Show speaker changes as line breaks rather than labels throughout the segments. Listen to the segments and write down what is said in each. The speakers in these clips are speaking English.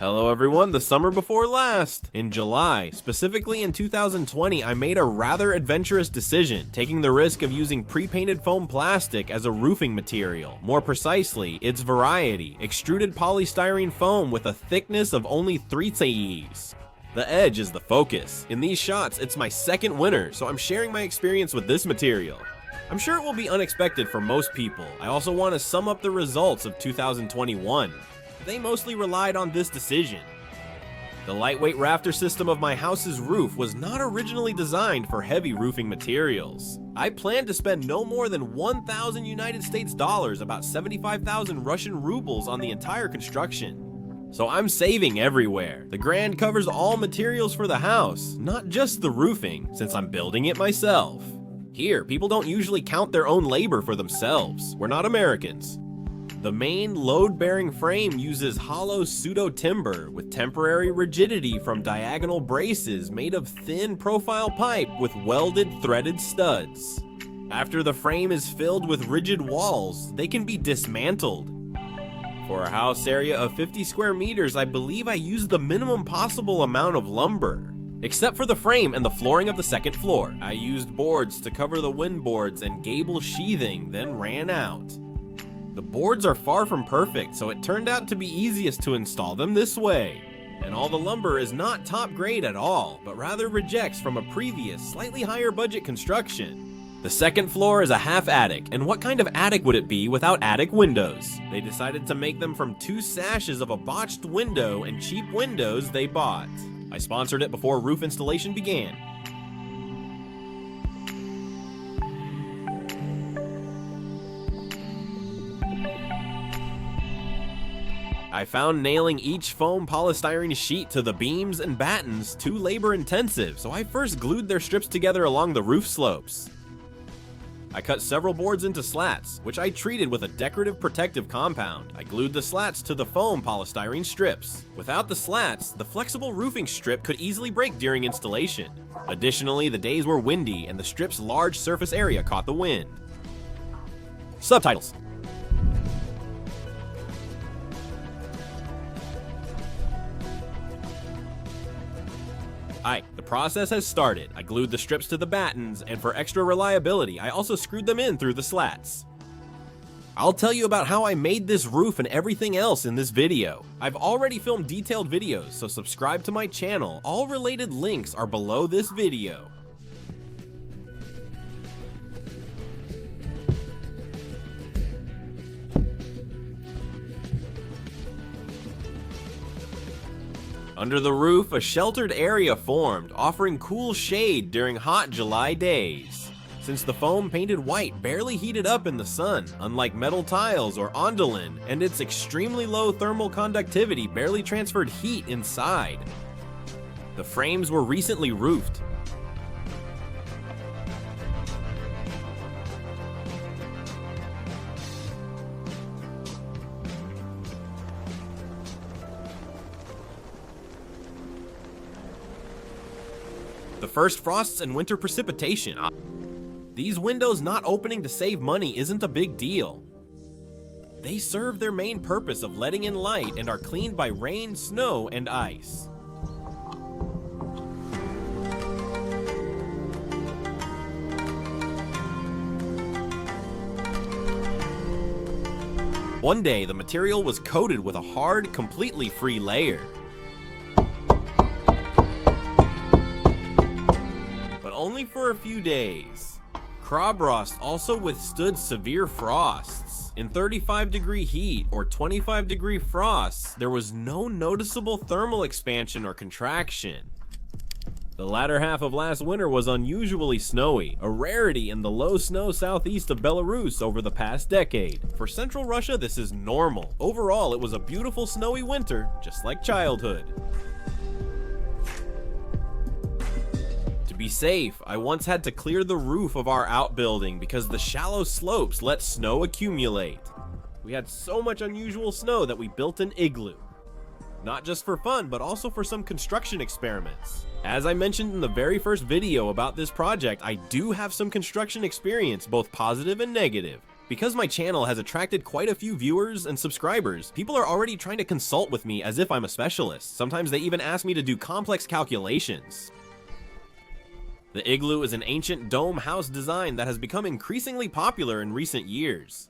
Hello everyone, the summer before last. In July, specifically in 2020, I made a rather adventurous decision, taking the risk of using pre-painted foam plastic as a roofing material. More precisely, its variety, extruded polystyrene foam with a thickness of only 3 TeIs. The edge is the focus. In these shots, it's my second winter, so I'm sharing my experience with this material. I'm sure it will be unexpected for most people. I also want to sum up the results of 2021. They mostly relied on this decision. The lightweight rafter system of my house's roof was not originally designed for heavy roofing materials. I planned to spend no more than 1,000 United States dollars, about 75,000 Russian rubles, on the entire construction. So I'm saving everywhere. The grant covers all materials for the house, not just the roofing, since I'm building it myself. Here, people don't usually count their own labor for themselves. We're not Americans. The main load-bearing frame uses hollow pseudo-timber with temporary rigidity from diagonal braces made of thin profile pipe with welded threaded studs. After the frame is filled with rigid walls, they can be dismantled. For a house area of 50 square meters, I believe I used the minimum possible amount of lumber. Except for the frame and the flooring of the second floor. I used boards to cover the windboards and gable sheathing, then ran out. The boards are far from perfect, so it turned out to be easiest to install them this way. And all the lumber is not top grade at all, but rather rejects from a previous, slightly higher budget construction. The second floor is a half attic, and what kind of attic would it be without attic windows? They decided to make them from 2 sashes of a botched window and cheap windows they bought. I sponsored it before roof installation began. I found nailing each foam polystyrene sheet to the beams and battens too labor intensive, so I first glued their strips together along the roof slopes. I cut several boards into slats, which I treated with a decorative protective compound. I glued the slats to the foam polystyrene strips. Without the slats, the flexible roofing strip could easily break during installation. Additionally, the days were windy and the strip's large surface area caught the wind. Subtitles. The process has started. I glued the strips to the battens, and for extra reliability, I also screwed them in through the slats. I'll tell you about how I made this roof and everything else in this video. I've already filmed detailed videos, so subscribe to my channel. All related links are below this video. Under the roof, a sheltered area formed, offering cool shade during hot July days. Since the foam painted white barely heated up in the sun, unlike metal tiles or ondulin, and its extremely low thermal conductivity barely transferred heat inside. The frames were recently roofed. The first frosts and winter precipitation. These windows not opening to save money isn't a big deal. They serve their main purpose of letting in light and are cleaned by rain, snow, and ice. One day, the material was coated with a hard, completely free layer. Only for a few days. Krabrost also withstood severe frosts. In 35-degree heat or 25-degree frosts, there was no noticeable thermal expansion or contraction. The latter half of last winter was unusually snowy, a rarity in the low snow southeast of Belarus over the past decade. For Central Russia, this is normal. Overall, it was a beautiful snowy winter, just like childhood. To be safe, I once had to clear the roof of our outbuilding because the shallow slopes let snow accumulate. We had so much unusual snow that we built an igloo. Not just for fun, but also for some construction experiments. As I mentioned in the very first video about this project, I do have some construction experience, both positive and negative. Because my channel has attracted quite a few viewers and subscribers, people are already trying to consult with me as if I'm a specialist. Sometimes they even ask me to do complex calculations. The Igloo is an ancient dome house design that has become increasingly popular in recent years.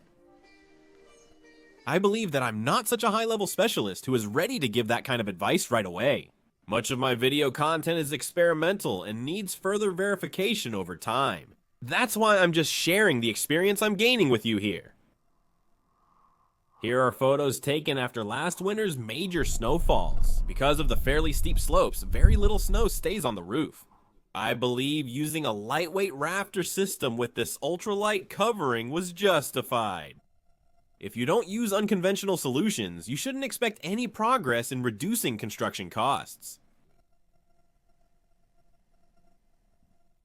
I believe that I'm not such a high-level specialist who is ready to give that kind of advice right away. Much of my video content is experimental and needs further verification over time. That's why I'm just sharing the experience I'm gaining with you here. Here are photos taken after last winter's major snowfalls. Because of the fairly steep slopes, very little snow stays on the roof. I believe using a lightweight rafter system with this ultralight covering was justified. If you don't use unconventional solutions, you shouldn't expect any progress in reducing construction costs.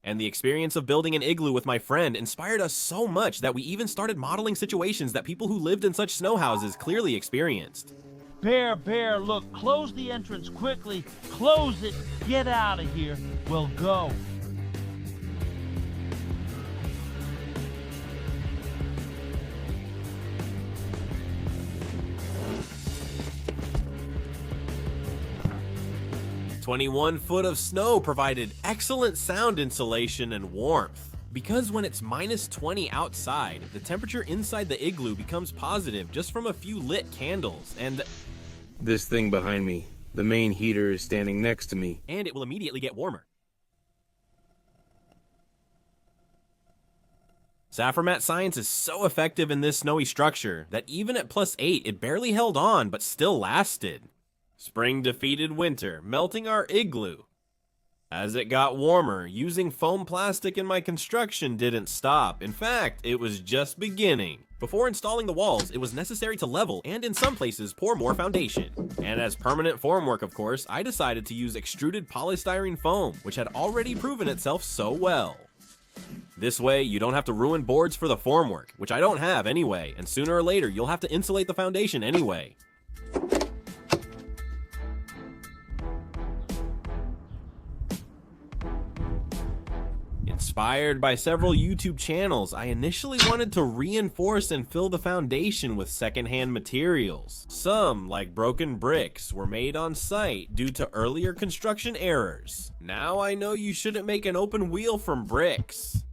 And the experience of building an igloo with my friend inspired us so much that we even started modeling situations that people who lived in such snow houses clearly experienced.
Bear, look, close the entrance quickly. Close it. Get out of here. We'll go.
"21 foot of snow provided excellent sound insulation and warmth. Because when it's minus 20 outside, the temperature inside the igloo becomes positive just from a few lit candles, and
this thing behind me, the main heater is standing next to me.
And it will immediately get warmer. Saffromat science is so effective in this snowy structure that even at +8, it barely held on but still lasted. Spring defeated winter, melting our igloo. As it got warmer, using foam plastic in my construction didn't stop. In fact, it was just beginning. Before installing the walls, it was necessary to level and in some places pour more foundation. And as permanent formwork, of course, I decided to use extruded polystyrene foam, which had already proven itself so well. This way, you don't have to ruin boards for the formwork, which I don't have anyway, and sooner or later you'll have to insulate the foundation anyway. Inspired by several YouTube channels, I initially wanted to reinforce and fill the foundation with secondhand materials. Some, like broken bricks, were made on site due to earlier construction errors. Now I know you shouldn't make an open wheel from bricks.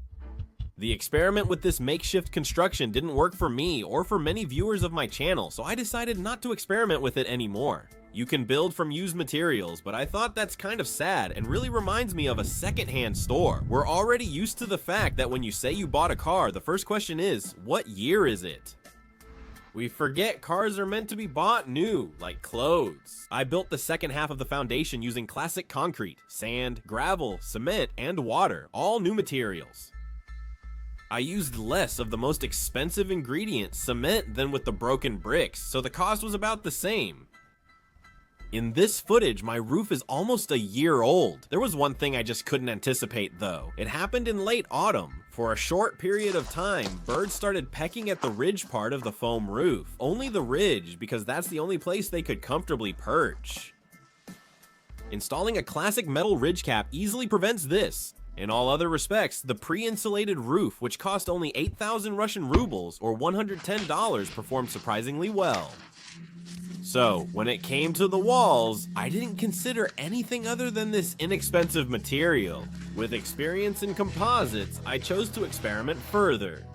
The experiment with this makeshift construction didn't work for me or for many viewers of my channel, so I decided not to experiment with it anymore. You can build from used materials, but I thought that's kind of sad and really reminds me of a secondhand store. We're already used to the fact that when you say you bought a car, the first question is, what year is it? We forget cars are meant to be bought new, like clothes. I built the second half of the foundation using classic concrete, sand, gravel, cement, and water, all new materials. I used less of the most expensive ingredient, cement, than with the broken bricks, so the cost was about the same. In this footage, my roof is almost a year old. There was one thing I just couldn't anticipate though. It happened in late autumn. For a short period of time, birds started pecking at the ridge part of the foam roof. Only the ridge, because that's the only place they could comfortably perch. Installing a classic metal ridge cap easily prevents this. In all other respects, the pre-insulated roof, which cost only 8,000 Russian rubles or $110, performed surprisingly well. So, when it came to the walls, I didn't consider anything other than this inexpensive material. With experience in composites, I chose to experiment further.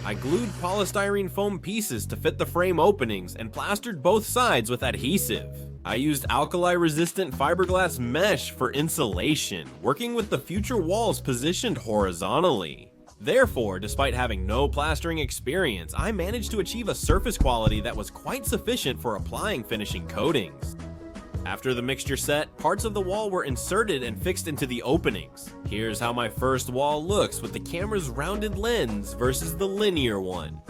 I glued polystyrene foam pieces to fit the frame openings and plastered both sides with adhesive. I used alkali-resistant fiberglass mesh for insulation, working with the future walls positioned horizontally. Therefore, despite having no plastering experience, I managed to achieve a surface quality that was quite sufficient for applying finishing coatings. After the mixture set, parts of the wall were inserted and fixed into the openings. Here's how my first wall looks with the camera's rounded lens versus the linear one.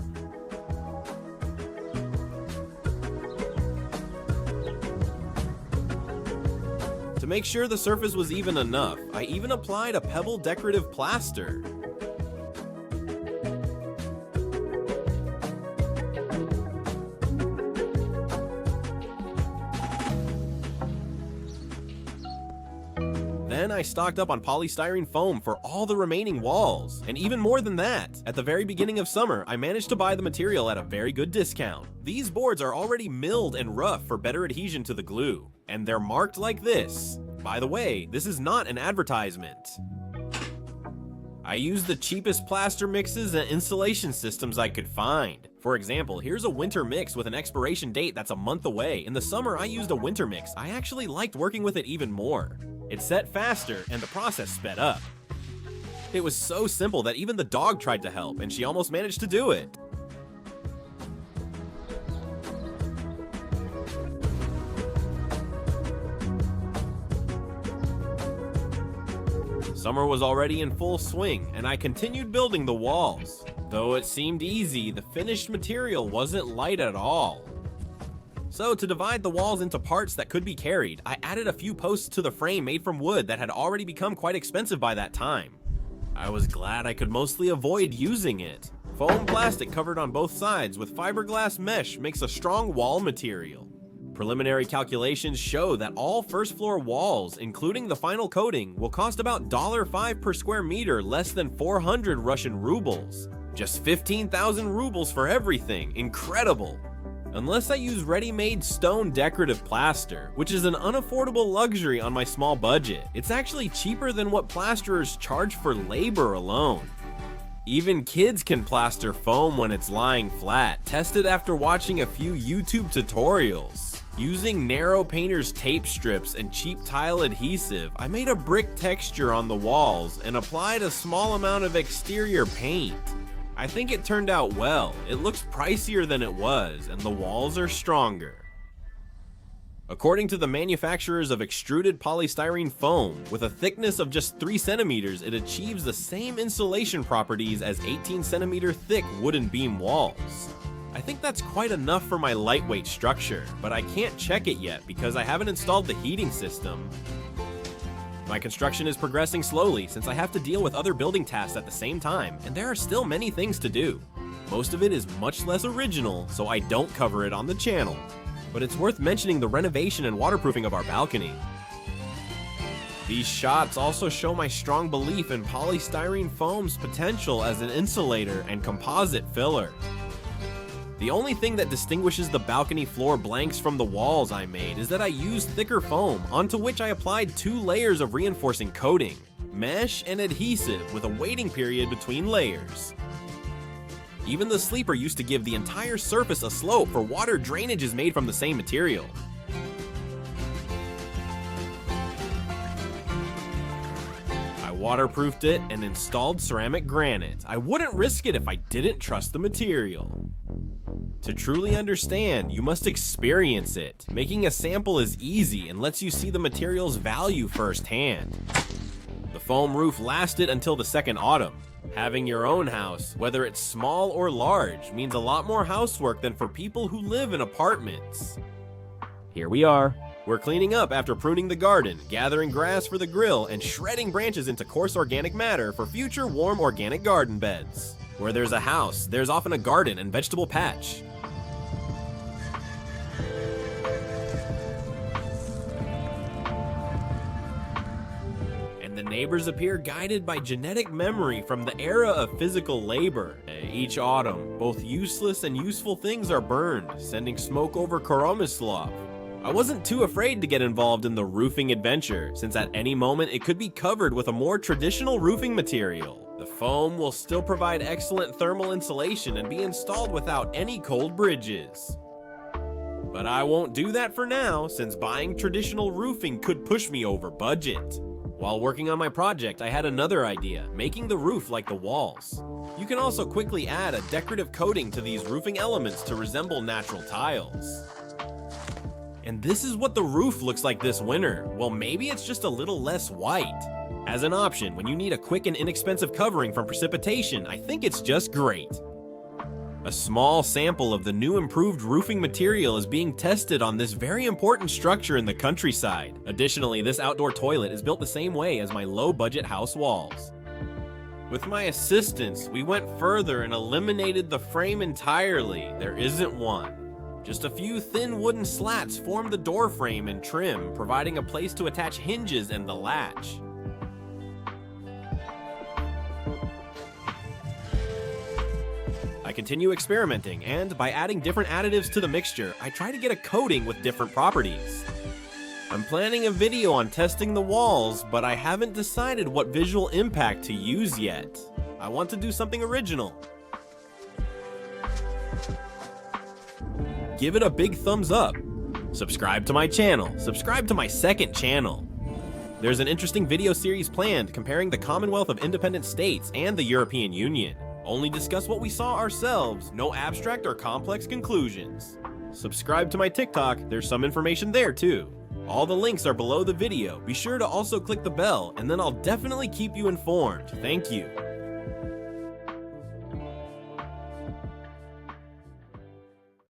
To make sure the surface was even enough, I even applied a pebble decorative plaster. then I stocked up on polystyrene foam for all the remaining walls. And even more than that, at the very beginning of summer, I managed to buy the material at a very good discount. These boards are already milled and rough for better adhesion to the glue, and they're marked like this. By the way, this is not an advertisement. I used the cheapest plaster mixes and installation systems I could find. For example, here's a winter mix with an expiration date that's a month away. In the summer, I used a winter mix. I actually liked working with it even more. It set faster, and the process sped up. It was so simple that even the dog tried to help, and she almost managed to do it. Summer was already in full swing, and I continued building the walls. Though it seemed easy, the finished material wasn't light at all. So to divide the walls into parts that could be carried, I added a few posts to the frame made from wood that had already become quite expensive by that time. I was glad I could mostly avoid using it. Foam plastic covered on both sides with fiberglass mesh makes a strong wall material. Preliminary calculations show that all first floor walls, including the final coating, will cost about $5 per square meter, less than 400 Russian rubles. Just 15,000 rubles for everything, incredible! Unless I use ready-made stone decorative plaster, which is an unaffordable luxury on my small budget. It's actually cheaper than what plasterers charge for labor alone. Even kids can plaster foam when it's lying flat, tested after watching a few YouTube tutorials. Using narrow painter's tape strips and cheap tile adhesive, I made a brick texture on the walls and applied a small amount of exterior paint. I think it turned out well. It looks pricier than it was, and the walls are stronger. According to the manufacturers of extruded polystyrene foam, with a thickness of just 3 centimeters, it achieves the same insulation properties as 18 centimeter thick wooden beam walls. I think that's quite enough for my lightweight structure, but I can't check it yet because I haven't installed the heating system. My construction is progressing slowly since I have to deal with other building tasks at the same time, and there are still many things to do. Most of it is much less original, so I don't cover it on the channel. But it's worth mentioning the renovation and waterproofing of our balcony. These shots also show my strong belief in polystyrene foam's potential as an insulator and composite filler. The only thing that distinguishes the balcony floor blanks from the walls I made is that I used thicker foam, onto which I applied 2 layers of reinforcing coating, mesh and adhesive, with a waiting period between layers. Even the sleeper used to give the entire surface a slope, for water drainage is made from the same material. I waterproofed it and installed ceramic granite. I wouldn't risk it if I didn't trust the material. To truly understand, you must experience it. Making a sample is easy and lets you see the material's value firsthand. The foam roof lasted until the second autumn. Having your own house, whether it's small or large, means a lot more housework than for people who live in apartments. Here we are. We're cleaning up after pruning the garden, gathering grass for the grill, and shredding branches into coarse organic matter for future warm organic garden beds. Where there's a house, there's often a garden and vegetable patch. The neighbors appear guided by genetic memory from the era of physical labor. Each autumn, both useless and useful things are burned, sending smoke over Koromislav. I wasn't too afraid to get involved in the roofing adventure, since at any moment it could be covered with a more traditional roofing material. The foam will still provide excellent thermal insulation and be installed without any cold bridges. But I won't do that for now, since buying traditional roofing could push me over budget. While working on my project, I had another idea, making the roof like the walls. You can also quickly add a decorative coating to these roofing elements to resemble natural tiles. And this is what the roof looks like this winter. Well, maybe it's just a little less white. As an option, when you need a quick and inexpensive covering from precipitation, I think it's just great. A small sample of the new improved roofing material is being tested on this very important structure in the countryside. Additionally, this outdoor toilet is built the same way as my low-budget house walls. With my assistance, we went further and eliminated the frame entirely. There isn't one. Just a few thin wooden slats form the door frame and trim, providing a place to attach hinges and the latch. continue experimenting, and by adding different additives to the mixture, I try to get a coating with different properties. I'm planning a video on testing the walls, but I haven't decided what visual impact to use yet. I want to do something original. Give it a big thumbs up. Subscribe to my channel. Subscribe to my second channel. There's an interesting video series planned comparing the Commonwealth of Independent States and the European Union. Only discuss what we saw ourselves, no abstract or complex conclusions. Subscribe to my TikTok, there's some information there too. All the links are below the video. Be sure to also click the bell, and then I'll definitely keep you informed. Thank you.